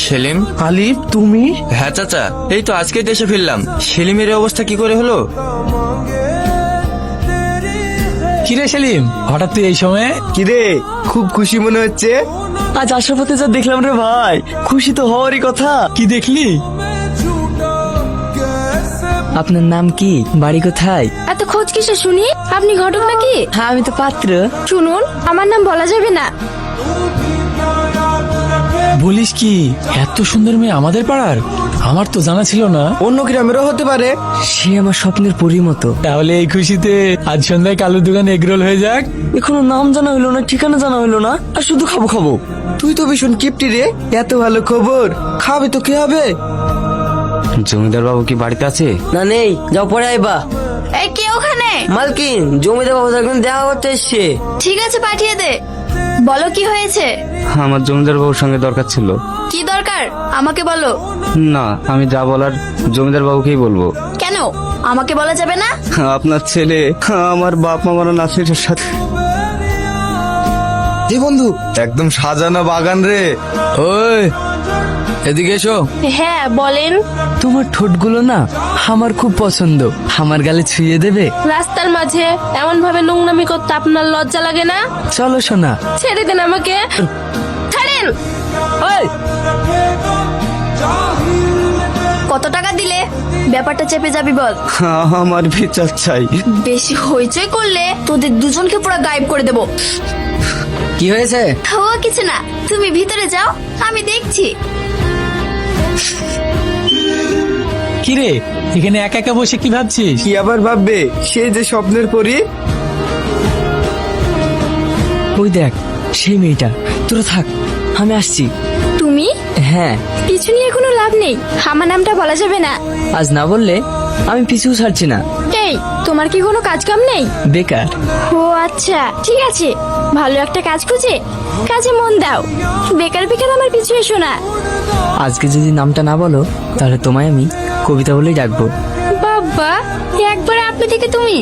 সেলিম? আলিফ, তুমি? হ্যাঁ চাচা, এই তো আজকেই দেশে ফিরলাম। সেলিমের এই অবস্থা কি করে হলো? কিরে সেলিম, হঠাৎ তুই এই সময়ে? কিরে, খুব খুশি মনে হচ্ছে। আজ আসার পথে যা দেখলাম রে ভাই, খুশি তো হওয়ারই কথা। কি দেখলি? আপনার নাম কি, বাড়ি কোথায়? এত খোঁজ কিসে শুনি? আপনি ঘটক নাকি? হ্যাঁ, আমি তো পাত্র। শুনুন, আমার নাম বলা যাবে না। বলিস কি, এত সুন্দর মেয়ে আমাদের পাড়ার? আমার তো জানা ছিল না। অন্য গ্রামেরও হতে পারে। সে আমার স্বপ্নের পরী মতো। তাহলে এই খুশিতে আজ সন্ধ্যায় কালুর দোকানে এগরোল হয়ে যাক। এখনো নাম জানা হইলো না, ঠিকানা জানা হইলো না, আর শুধু খাবো খাবো। তুই তো ভীষণ কিপটি রে, এত ভালো খবর, খাবে তো কি হবে? জমিদার বাবু কি বাড়িতে আছে? না, নেই, যাও পরে আইবা। এই কে ওখানে? মালকিন, জমিদার বাবু এখন দেখা করতে এসছে। ঠিক আছে, পাঠিয়ে দে। বলো কি হয়েছে? আমার জমিদার বাবুর সঙ্গে দরকার ছিল। কি দরকার আমাকে বলো। না, আমি যা বলার জমিদার বাবুকেই বলবো। কেন আমাকে বলা যাবে না? আপনার ছেলে আমার বাপ মা মারা নাসিরের সাথে। জি বন্ধু, একদম সাজানো বাগান রে। ওই এদিকে এসো। হ্যাঁ বলেন। তোমার ঠোঁটগুলো না আমার খুব পছন্দ, আমার গালে ছুঁয়ে দেবে? রাস্তার মাঝে এমন ভাবে নোংরামি করতে আপনার লজ্জা লাগে না? চলো সোনা। ছেড়ে দিন আমাকে, ছাড়েন। ওই, কত টাকা দিলে? ব্যাপারটা চেপে যাবি বল। আমার বিচার চাই। বেশি হইচই করলে তোদের দুজনকে পুরো গায়েব করে দেবো। কি হয়েছে? ও কিছু না, তুমি ভিতরে যাও, আমি দেখছি। কিরে, এখানে একা একা বসে কি ভাবছিস? কি আবার ভাববে, সে যে স্বপ্নের পরি। ওই দেখ, সেই মেয়েটা। তোরা থাক, আমি আসছি। তুমি হ্যাঁ, পিছু নিয়ে কোনো লাভ নেই, আমার নামটা বলা যাবে না। আজ না বললে আমি পিছু ছাড়ছি না। এই, তোমার কি কোনো কাজ কাম নেই? বেকার। ও আচ্ছা, ঠিক আছে, ভালো একটা কাজ খুঁজে কাজে মন দাও। বেকার বেকার আমার পিছু এসো না। আজকে যদি নামটা না বলো, তাহলে তোমায় আমি কবিতা বলেই ডাকবো। বাবা, একবার আপনি থেকে তুমি।